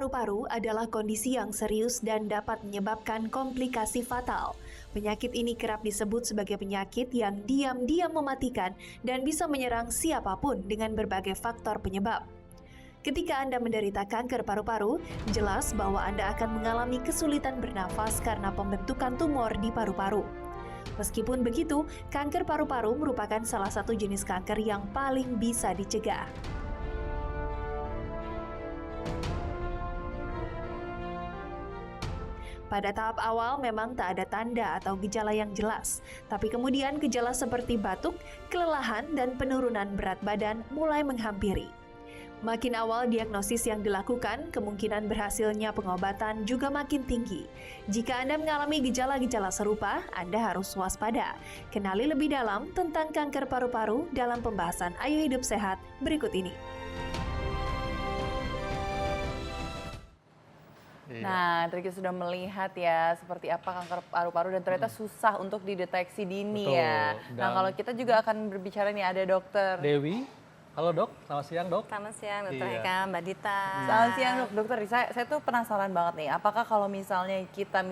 paru-paru adalah kondisi yang serius dan dapat menyebabkan komplikasi fatal. Penyakit ini kerap disebut sebagai penyakit yang diam-diam mematikan dan bisa menyerang siapapun dengan berbagai faktor penyebab. Ketika Anda menderita kanker paru-paru, jelas bahwa Anda akan mengalami kesulitan bernafas karena pembentukan tumor di paru-paru. Meskipun begitu, kanker paru-paru merupakan salah satu jenis kanker yang paling bisa dicegah. Pada tahap awal memang tak ada tanda atau gejala yang jelas, tapi kemudian gejala seperti batuk, kelelahan, dan penurunan berat badan mulai menghampiri. Makin awal diagnosis yang dilakukan, kemungkinan berhasilnya pengobatan juga makin tinggi. Jika Anda mengalami gejala-gejala serupa, Anda harus waspada. Kenali lebih dalam tentang kanker paru-paru dalam pembahasan Ayo Hidup Sehat berikut ini. Nah, tadi kita sudah melihat ya seperti apa kanker paru-paru dan ternyata susah untuk dideteksi dini. Betul. Ya. Nah, kalau kita juga akan berbicara nih ada dokter Dewi. Halo dok, selamat siang dok. Selamat siang Dokter Iya. Heka, Mbak Dita. Selamat siang dokter. Saya tuh penasaran banget nih. Apakah kalau misalnya kita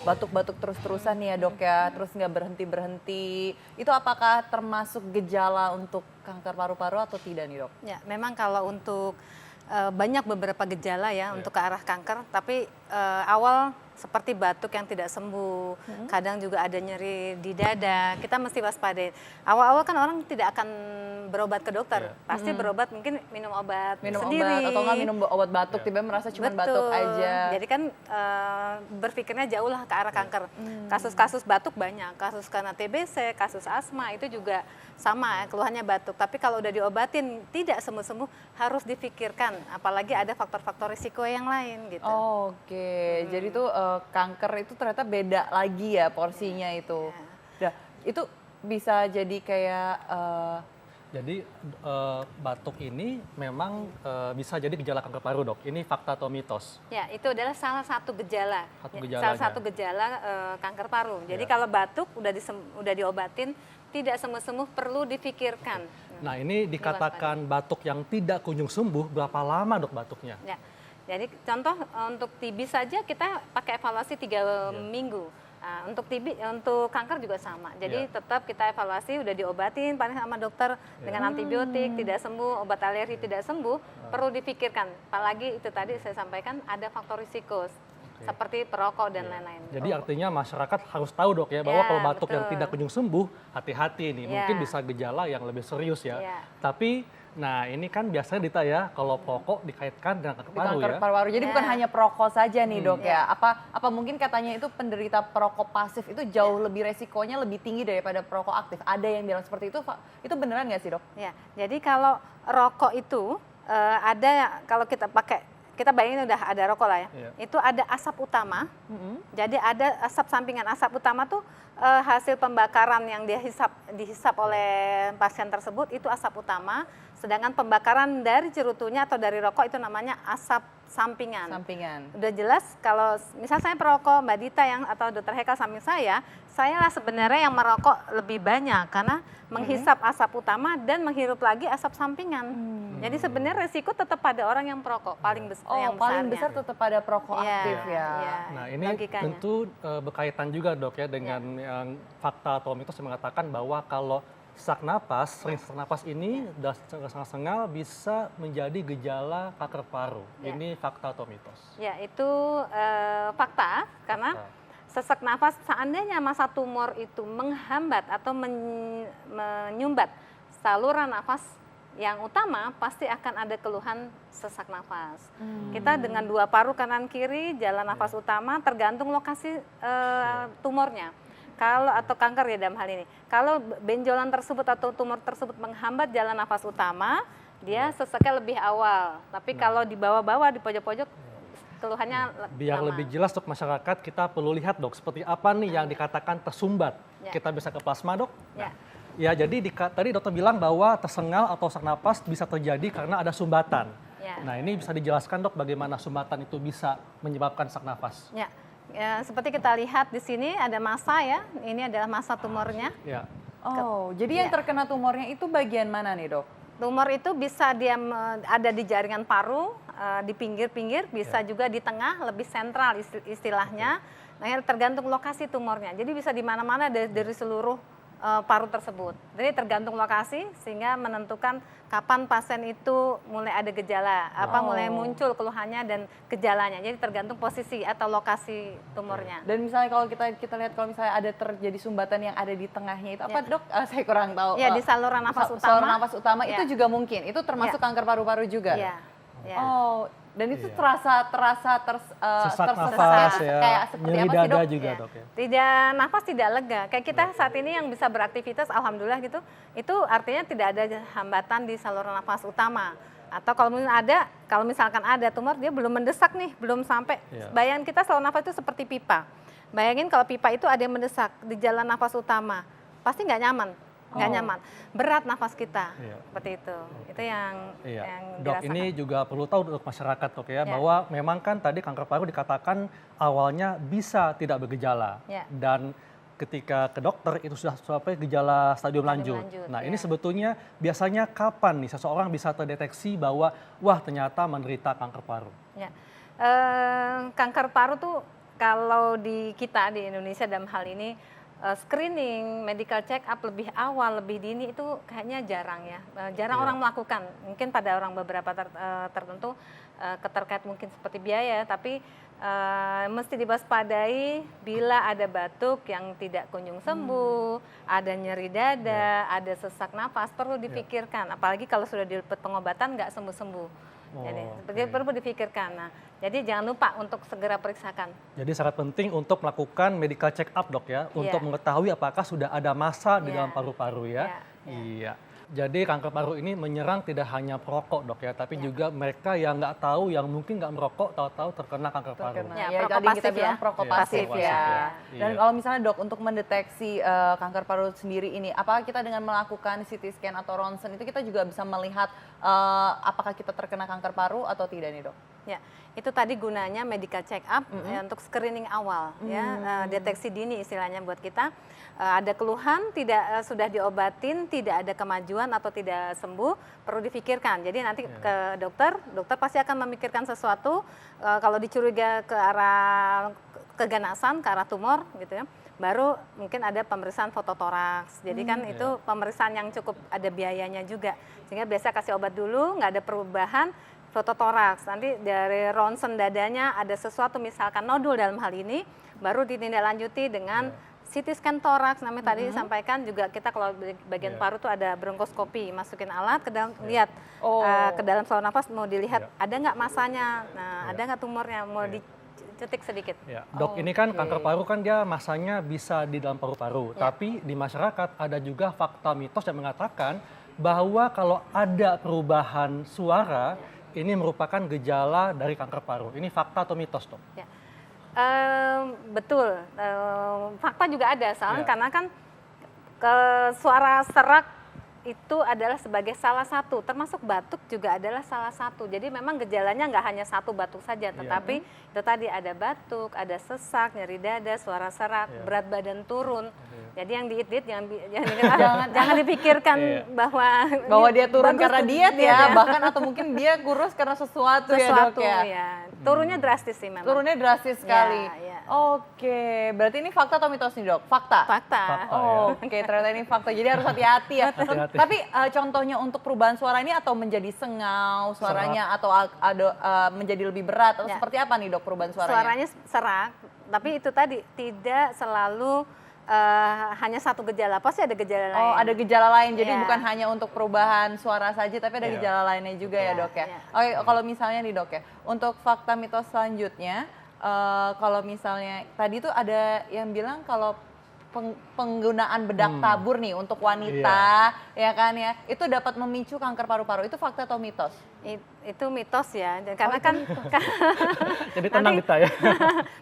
batuk-batuk terus-terusan nih ya dok ya, terus nggak berhenti-berhenti, itu apakah termasuk gejala untuk kanker paru-paru atau tidak nih dok? Ya, memang kalau untuk banyak beberapa gejala ya untuk ke arah kanker, tapi awal seperti batuk yang tidak sembuh, kadang juga ada nyeri di dada, kita mesti waspada. Awal-awal kan orang tidak akan berobat ke dokter, pasti berobat mungkin minum obat sendiri. Obat atau nggak minum obat batuk, tiba-tiba merasa cuma batuk aja. Jadi kan berpikirnya jauh lah ke arah kanker. Kasus-kasus batuk banyak, kasus karena TBC, kasus asma itu juga sama keluhannya batuk. Tapi kalau udah diobatin tidak sembuh-sembuh harus difikirkan, apalagi ada faktor-faktor risiko yang lain gitu. Oke, jadi tuh kanker itu ternyata beda lagi ya porsinya itu. Nah, itu bisa jadi kayak Jadi batuk ini memang bisa jadi gejala kanker paru dok. Ini fakta atau mitos? Ya, itu adalah salah satu gejala. Gejalanya. Salah satu gejala kanker paru. Jadi Ya. kalau batuk udah diobatin tidak sembuh-sembuh perlu difikirkan. Nah ini dikatakan batuk yang tidak kunjung sembuh, berapa lama dok batuknya? Ya. Jadi contoh untuk TB saja kita pakai evaluasi 3 minggu. Nah, untuk TB, untuk kanker juga sama. Jadi tetap kita evaluasi, udah diobatin paling sama dokter dengan antibiotik, tidak sembuh, obat alergi tidak sembuh, perlu difikirkan. Apalagi itu tadi saya sampaikan ada faktor risiko seperti perokok dan lain-lain. Jadi artinya masyarakat harus tahu dok ya, bahwa Ya, kalau batuk yang betul. tidak kunjung sembuh, hati-hati nih. Ya. Mungkin bisa gejala yang lebih serius ya. Ya. Tapi, nah ini kan biasanya Dita ya, kalau perokok dikaitkan dengan kanker di paru kanker ya. paru-paru. Jadi bukan hanya perokok saja nih dok ya. Ya. Apa mungkin katanya itu penderita perokok pasif itu jauh lebih resikonya lebih tinggi daripada perokok aktif. Ada yang bilang seperti itu, itu beneran nggak sih dok? Ya, jadi kalau rokok itu ada kalau kita bayangin udah ada rokok lah ya. Itu ada asap utama. Jadi ada asap sampingan. Asap utama tuh hasil pembakaran yang dihisap oleh pasien tersebut itu asap utama. Sedangkan pembakaran dari cerutunya atau dari rokok itu namanya asap sampingan. Udah jelas kalau misal saya perokok, Mbak Dita atau Dokter Heka samping saya lah sebenarnya yang merokok lebih banyak karena menghisap asap utama dan menghirup lagi asap sampingan. Jadi sebenarnya resiko tetap pada orang yang perokok paling besar. yang paling besarnya. besar tetap pada perokok aktif ya. Nah ini logikanya. tentu berkaitan juga dok ya dengan yang fakta atau mitos yang mengatakan bahwa kalau sering sesak napas ini sengal-sengal bisa menjadi gejala kanker paru. Ini fakta atau mitos? Ya, itu fakta karena sesak nafas seandainya masa tumor itu menghambat atau menyumbat saluran nafas yang utama pasti akan ada keluhan sesak nafas. Kita dengan 2 paru kanan kiri jalan nafas utama tergantung lokasi tumornya. Kalau atau kanker ya dalam hal ini. Kalau benjolan tersebut atau tumor tersebut menghambat jalan nafas utama, dia sesaknya lebih awal. Tapi kalau di bawah-bawah di pojok-pojok keluhannya biar lama. lebih jelas dok masyarakat kita perlu lihat dok seperti apa nih yang dikatakan tersumbat. Kita bisa ke plasma dok. Ya jadi tadi dokter bilang bahwa tersengal atau sesak napas bisa terjadi karena ada sumbatan. Nah ini bisa dijelaskan dok bagaimana sumbatan itu bisa menyebabkan sesak napas. Ya, seperti kita lihat di sini ada massa ya, ini adalah massa tumornya. Jadi yang terkena tumornya itu bagian mana nih dok? Tumor itu bisa dia ada di jaringan paru, di pinggir-pinggir, bisa juga di tengah, lebih sentral istilahnya. Nah, tergantung lokasi tumornya. Jadi bisa di mana-mana dari seluruh paru tersebut. Jadi tergantung lokasi sehingga menentukan kapan pasien itu mulai ada gejala, mulai muncul keluhannya dan gejalanya. Jadi tergantung posisi atau lokasi tumornya. Dan misalnya kalau kita lihat kalau misalnya ada terjadi sumbatan yang ada di tengahnya itu apa dok? Saya kurang tahu. Ya, di saluran nafas utama. Saluran nafas utama itu juga mungkin. Itu termasuk kanker paru-paru juga. Iya. Ya. Oh, dan itu terasa sesak tersesak nafas ya, kayak seperti nyeri apa sih dada dok? juga Ya. dok ya. Tidak, nafas tidak lega. Kayak kita saat ini yang bisa beraktivitas, alhamdulillah gitu, itu artinya tidak ada hambatan di saluran nafas utama. Atau kalau misalkan ada tumor, dia belum mendesak nih, belum sampai. Bayangin kita saluran nafas itu seperti pipa. Bayangin kalau pipa itu ada yang mendesak di jalan nafas utama, pasti nggak nyaman. Berat nafas kita, seperti itu. Itu yang dok, dirasakan. ini juga perlu tahu untuk masyarakat dok ya, bahwa memang kan tadi kanker paru dikatakan awalnya bisa tidak bergejala dan ketika ke dokter itu sudah sampai gejala stadium lanjut. Nah ini sebetulnya biasanya kapan nih seseorang bisa terdeteksi bahwa wah ternyata menderita kanker paru? Kanker paru tuh kalau di kita di Indonesia dalam hal ini screening, medical check up lebih awal, lebih dini itu kayaknya jarang ya. Jarang orang melakukan. Mungkin pada orang beberapa tertentu keterkait mungkin seperti biaya, tapi mesti diwaspadai bila ada batuk yang tidak kunjung sembuh, ada nyeri dada, ada sesak nafas, perlu dipikirkan. Apalagi kalau sudah didapat pengobatan nggak sembuh-sembuh. Jadi perlu dipikirkan. Nah, jadi jangan lupa untuk segera periksakan. Jadi sangat penting untuk melakukan medical check up dok ya, untuk mengetahui apakah sudah ada massa di dalam paru-paru ya. Iya. Jadi kanker paru ini menyerang tidak hanya perokok dok ya, tapi juga mereka yang nggak tahu, yang mungkin nggak merokok, tahu-tahu terkena kanker paru. Ya, tadi kita bilang perokok pasif ya. Dan kalau misalnya dok untuk mendeteksi kanker paru sendiri ini, apakah kita dengan melakukan CT scan atau ronsen itu kita juga bisa melihat apakah kita terkena kanker paru atau tidak nih dok? Ya, itu tadi gunanya medical check up untuk screening awal ya, deteksi dini istilahnya buat kita. Ada keluhan sudah diobatin, tidak ada kemajuan atau tidak sembuh, perlu difikirkan. Jadi nanti ke dokter pasti akan memikirkan sesuatu. Kalau dicuriga ke arah keganasan, ke arah tumor gitu ya, baru mungkin ada pemeriksaan fototoraks. Jadi kan itu pemeriksaan yang cukup ada biayanya juga. Sehingga biasa kasih obat dulu, nggak ada perubahan, fototoraks. Nanti dari ronsen dadanya ada sesuatu misalkan nodul dalam hal ini, baru ditindaklanjuti dengan CT scan toraks. Namanya tadi disampaikan juga kita kalau bagian paru tuh ada bronkoskopi, masukin alat ke dalam, lihat ke dalam saluran nafas, mau dilihat ada nggak masanya, nah ada nggak tumornya, mau dicetik sedikit. Dok, ini kan kanker paru kan dia masanya bisa di dalam paru-paru, tapi di masyarakat ada juga fakta mitos yang mengatakan bahwa kalau ada perubahan suara, ini merupakan gejala dari kanker paru. Ini fakta atau mitos, dok? Betul, fakta juga ada, soalnya karena kan suara serak itu adalah sebagai salah satu, termasuk batuk juga adalah salah satu. Jadi memang gejalanya nggak hanya satu batuk saja, tetapi itu tadi ada batuk, ada sesak, nyeri dada, suara serak, berat badan turun. Jadi yang diet jangan dipikirkan bahwa dia turun karena diet ya, bahkan atau mungkin dia kurus karena sesuatu ya dok ya. Turunnya drastis sih memang. Turunnya drastis sekali. Oke, berarti ini fakta atau mitos nih dok? Fakta. Oke, ternyata ini fakta. Jadi harus hati-hati ya. Tapi contohnya untuk perubahan suara ini atau menjadi sengau suaranya atau ada menjadi lebih berat atau seperti apa nih dok perubahan suaranya? Suaranya serak, tapi itu tadi tidak selalu hanya satu gejala, pasti ada gejala lain. Oh, ada gejala lain. Jadi bukan hanya untuk perubahan suara saja, tapi ada gejala lainnya juga ya dok ya. Oke, kalau misalnya nih dok ya, untuk fakta mitos selanjutnya, kalau misalnya tadi tuh ada yang bilang kalau penggunaan bedak tabur nih untuk wanita, ya kan ya, itu dapat memicu kanker paru-paru. Itu fakta atau mitos? Itu mitos ya, karena kan jadi tenang kita ya.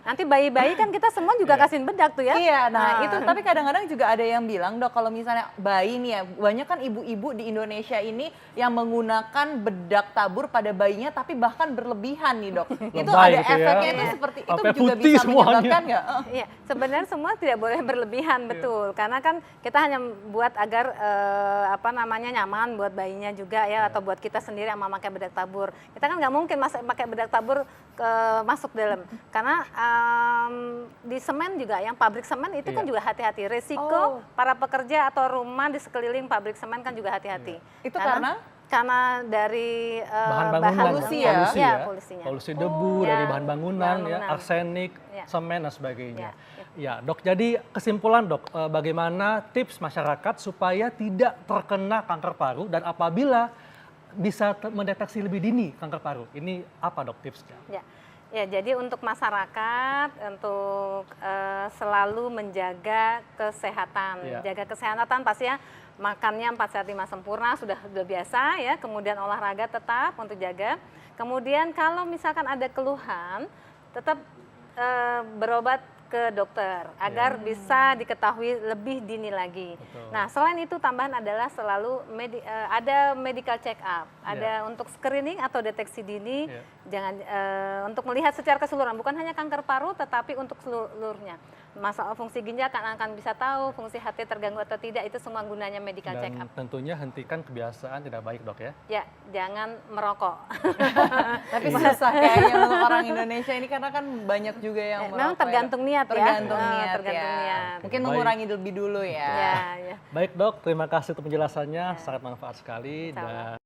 Nanti bayi-bayi kan kita semua juga kasihin bedak tuh ya. Iya, nah itu tapi kadang-kadang juga ada yang bilang dok kalau misalnya bayi nih ya, banyak kan ibu-ibu di Indonesia ini yang menggunakan bedak tabur pada bayinya tapi bahkan berlebihan nih dok. Itu ada gitu efeknya ya. itu seperti itu Sampai juga putih bisa semuanya. menyebabkan nggak? Iya, sebenarnya semua tidak boleh berlebihan, betul. Karena kan kita hanya buat agar nyaman buat bayinya juga ya, atau buat kita sendiri yang memakai bedak tabur. Kita kan nggak mungkin pakai bedak tabur masuk dalam, karena di semen juga, yang pabrik semen itu kan juga hati-hati. Resiko para pekerja atau rumah di sekeliling pabrik semen kan juga hati-hati. Itu karena dari bahan bangunan, polusinya. polusi debu dari bahan bangunan, arsenik, semen dan sebagainya. Ya, Dok. Jadi kesimpulan, Dok, bagaimana tips masyarakat supaya tidak terkena kanker paru dan apabila bisa mendeteksi lebih dini kanker paru? Ini apa, Dok, tipsnya? Ya, jadi untuk masyarakat untuk selalu menjaga kesehatan. Jaga kesehatan pastinya makannya 4 sehat 5 sempurna sudah biasa ya. Kemudian olahraga tetap untuk jaga. Kemudian kalau misalkan ada keluhan, tetap berobat ke dokter agar bisa diketahui lebih dini lagi. Nah, selain itu tambahan adalah selalu ada medical check up, ada untuk screening atau deteksi dini, jangan untuk melihat secara keseluruhan, bukan hanya kanker paru, tetapi untuk seluruhnya. Masalah fungsi ginjal akan bisa tahu, fungsi hati terganggu atau tidak, itu semua gunanya medical check up. Dan tentunya hentikan kebiasaan tidak baik, Dok, ya? Ya, jangan merokok. Tapi susah kayaknya untuk orang Indonesia ini karena kan banyak juga yang merokok. Memang tergantung niat ya. Tergantung niat. Tergantung Mungkin mengurangi lebih dulu ya. Baik, Dok, terima kasih untuk penjelasannya, sangat manfaat sekali. Dan